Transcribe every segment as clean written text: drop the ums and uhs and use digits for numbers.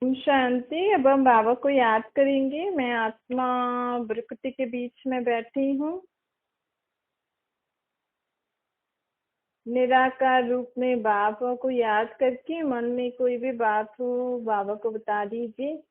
ओम शांति। अब हम बाबा को याद करेंगे। मैं आत्मा प्रकृति के बीच में बैठी हूँ। निराकार रूप में बाबा को याद करके मन में कोई भी बात हो बाबा को बता दीजिए।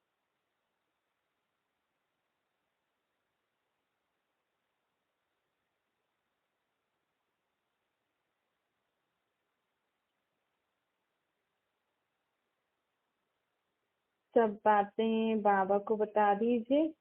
सब बातें बाबा को बता दीजिए।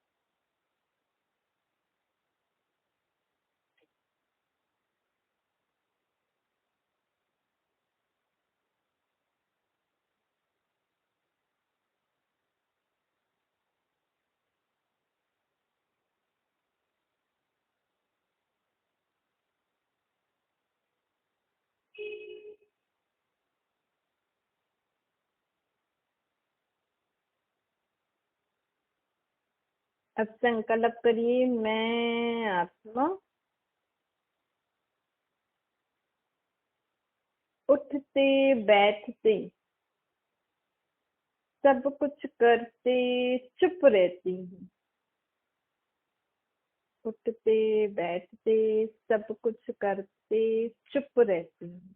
अब संकल्प करिए, मैं आत्मा उठते बैठते सब कुछ करते चुप रहती हूँ। उठते बैठते सब कुछ करते चुप रहती हूँ।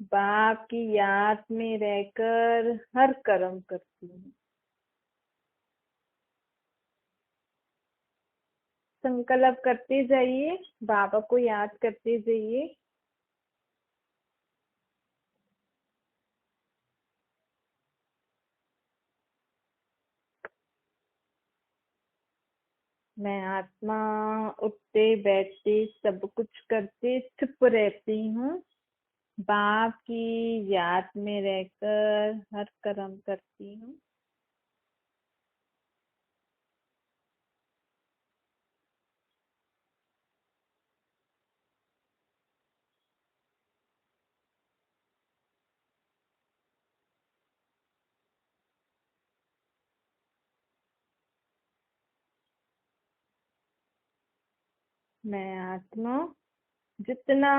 बाप की याद में रहकर हर कर्म करती हूँ। संकल्प करते जाइए, बाबा को याद करते जाइए। मैं आत्मा उठते बैठते सब कुछ करते चुप रहती हूँ। बाप की याद में रहकर हर कर्म करती हूँ। मैं आत्मा जितना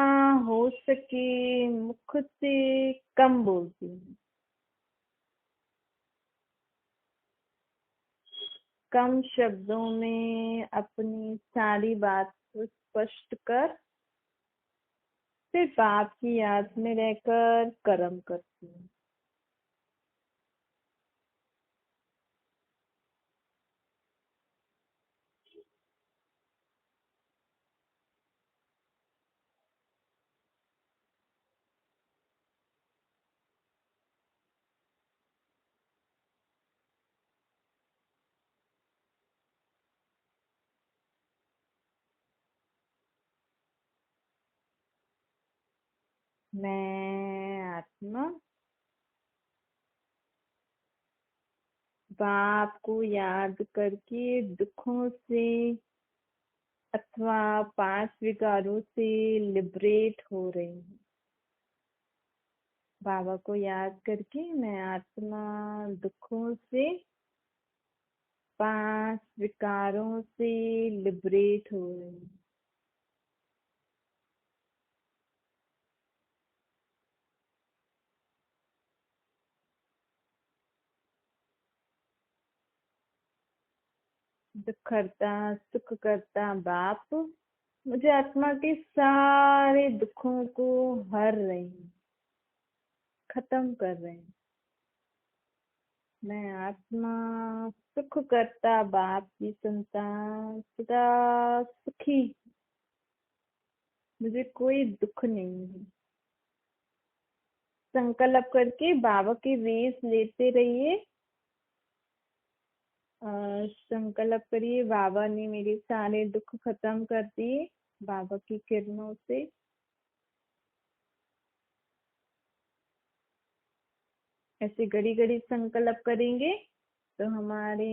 हो सके मुख से कम बोलती हूँ। कम शब्दों में अपनी सारी बात को स्पष्ट कर सिर्फ आपकी याद में रहकर कर्म करती हूँ। मैं आत्मा बाप को याद करके दुखों से अथवा पांच विकारों से लिबरेट हो रही हूँ। बाबा को याद करके मैं आत्मा दुखों से पांच विकारों से लिबरेट हो रही हूँ। दुख करता सुख करता बाप मुझे आत्मा के सारे दुखों को हर रहे हैं, खत्म कर रहे हैं। मैं आत्मा सुख करता बाप की संतान सदा सुखी। मुझे कोई दुख नहीं है। संकल्प करके बाबा की रेस लेते रहिए। संकल्प करिए, बाबा ने मेरे सारे दुख खत्म कर दिए बाबा की किरणों से। ऐसे घड़ी घड़ी संकल्प करेंगे तो हमारे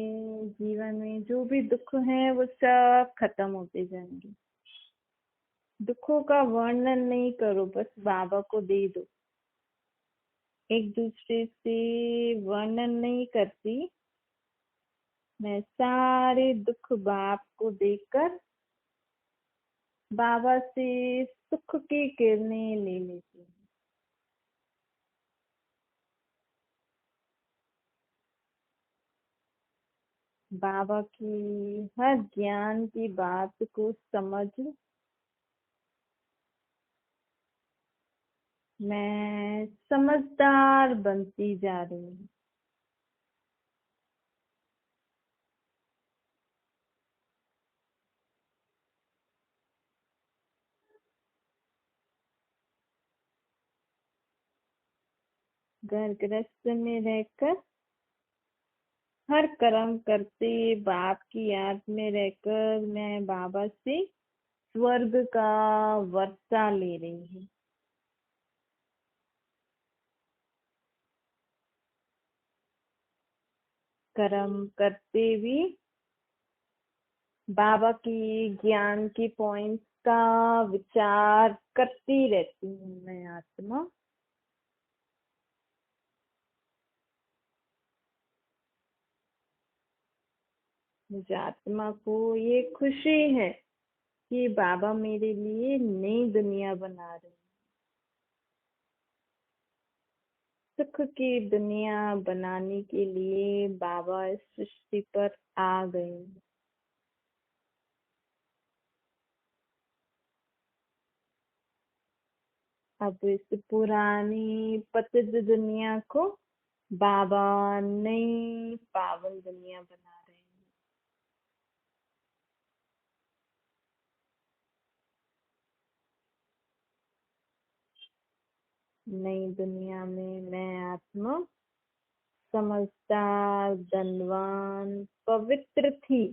जीवन में जो भी दुख है वो सब खत्म होते जाएंगे। दुखों का वर्णन नहीं करो, बस बाबा को दे दो। एक दूसरे से वर्णन नहीं करती। मैं सारे दुख बाप को देकर बाबा से सुख की किरणें ले लेती हूँ। बाबा की हर ज्ञान की बात को समझ मैं समझदार बनती जा रही हूँ। घर गृहस्थ में रहकर हर कर्म करते बाप की याद में रहकर मैं बाबा से स्वर्ग का वर्षा ले रही हूँ। कर्म करते भी बाबा की ज्ञान की पॉइंट्स का विचार करती रहती हूँ मैं आत्मा। मुझे आत्मा को ये खुशी है कि बाबा मेरे लिए नई दुनिया बना रहे हैं। सुख की दुनिया बनाने के लिए बाबा इस सृष्टि पर आ गए हैं। अब इस पुरानी पतित दुनिया को बाबा नई पावन दुनिया बना रहे हैं। नई दुनिया में मैं आत्मा समझदार धनवान पवित्र थी।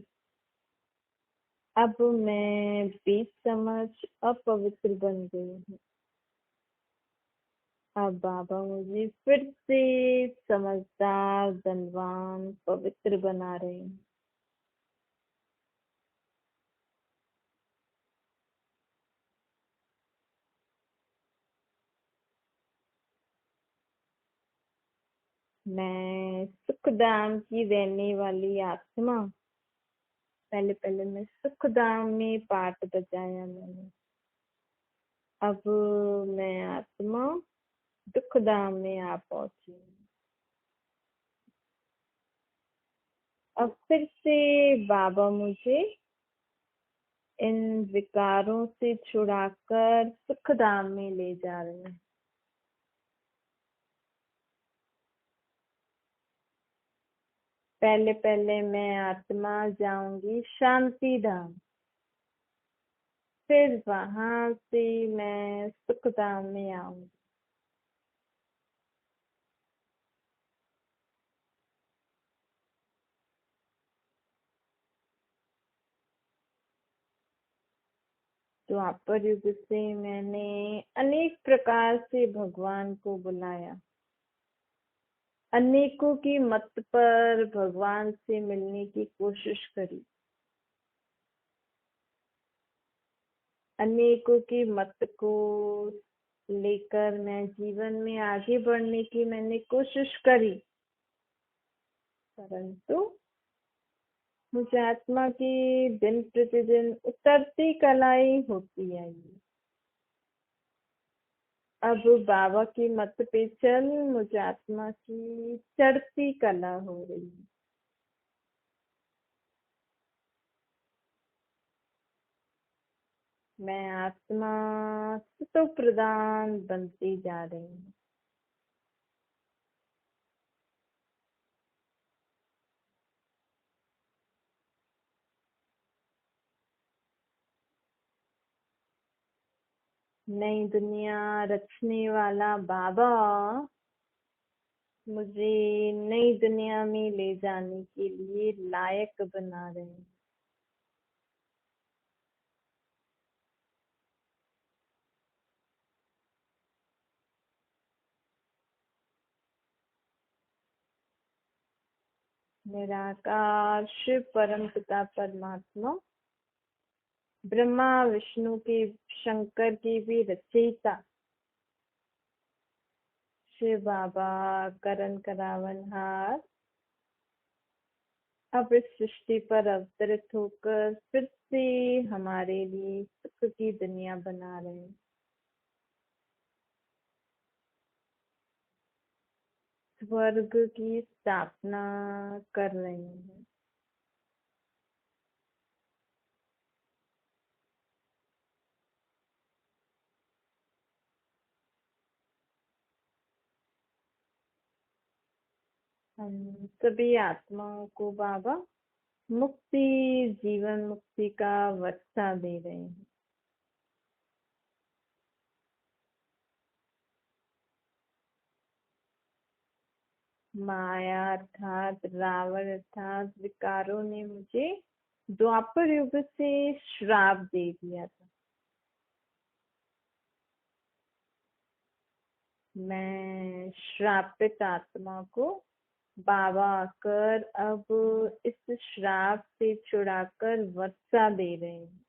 अब मैं बेसमझ अपवित्र बन गई हूँ। अब बाबा मुझे फिर से समझदार धनवान पवित्र बना रहे हैं। मैं सुखधाम की रहने वाली आत्मा। पहले पहले मैं सुखधाम में पाठ बजाया मैंने। अब मैं आत्मा दुखधाम में आ पहुंची हूँ। अब फिर से बाबा मुझे इन विकारों से छुड़ाकर सुखधाम में ले जा रहे हैं। पहले पहले मैं आत्मा जाऊंगी शांति धाम, फिर वहां से मैं सुखधाम में आऊंगी। द्वापर युग से मैंने अनेक प्रकार से भगवान को बुलाया। अनेकों की मत पर भगवान से मिलने की कोशिश करी। अनेकों की मत को लेकर मैं जीवन में आगे बढ़ने की मैंने कोशिश करी, परंतु मुझे आत्मा की दिन प्रतिदिन उतरती कलाई होती आई। अब बाबा की मत पे चल मुझे आत्मा की चढ़ती कला हो रही है। मैं आत्मा सुतो प्रदान बनती जा रही हूँ। नई दुनिया रचने वाला बाबा मुझे नई दुनिया में ले जाने के लिए लायक बना रहे हैं। निराकार शिव परम पिता परमात्मा ब्रह्मा विष्णु के शंकर के भी रचयिता शिव बाबा करण करावनहार अब इस सृष्टि पर अवतरित होकर फिर से हमारे लिए सुख की दुनिया बना रहे हैं। स्वर्ग की स्थापना कर रहे हैं। हम सभी आत्माओं को बाबा मुक्ति, जीवन मुक्ति का वर्षा दे रहे हैं। माया अर्थात रावण अर्थात विकारों ने मुझे द्वापर युग से श्राप दे दिया था। मैं श्रापित आत्मा को बाबा आकर अब इस श्राप से छुड़ाकर वर्षा दे रहे हैं।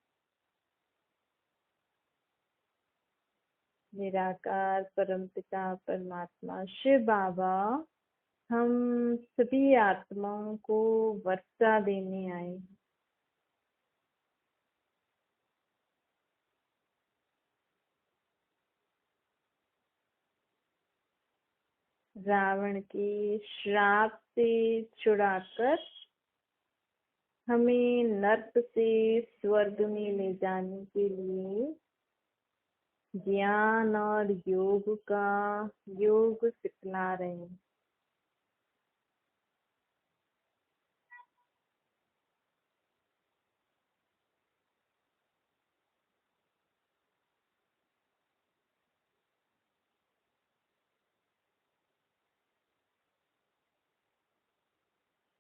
निराकार परमपिता परमात्मा शिव बाबा हम सभी आत्माओं को वर्षा देने आए हैं। रावण के श्राप से छुड़ाकर हमें नर्क से स्वर्ग में ले जाने के लिए ज्ञान और योग का योग सिखला रहे हैं।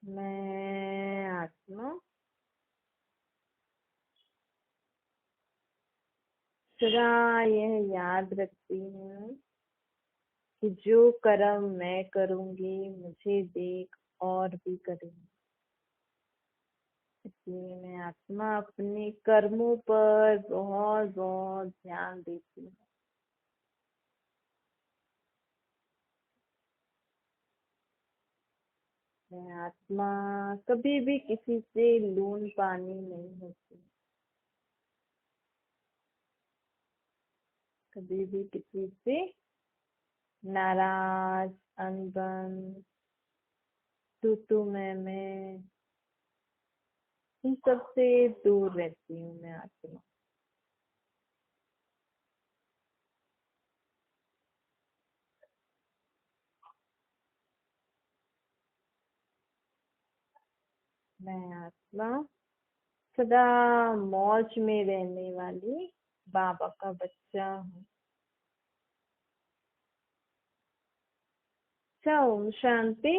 मैं आत्मा सदा यह याद रखती हूँ कि जो कर्म मैं करूँगी मुझे देख और भी करेंगे। इसलिए मैं आत्मा अपने कर्मों पर बहुत बहुत ध्यान देती हूँ। मैं आत्मा कभी भी किसी से लून पानी नहीं होती, कभी भी किसी से नाराज, अनबन, तू मैं इन सब से दूर रहती हूँ। मैं आत्मा मैं आत्मा सदा मौज में रहने वाली बाबा का बच्चा हूँ। ओम शांति।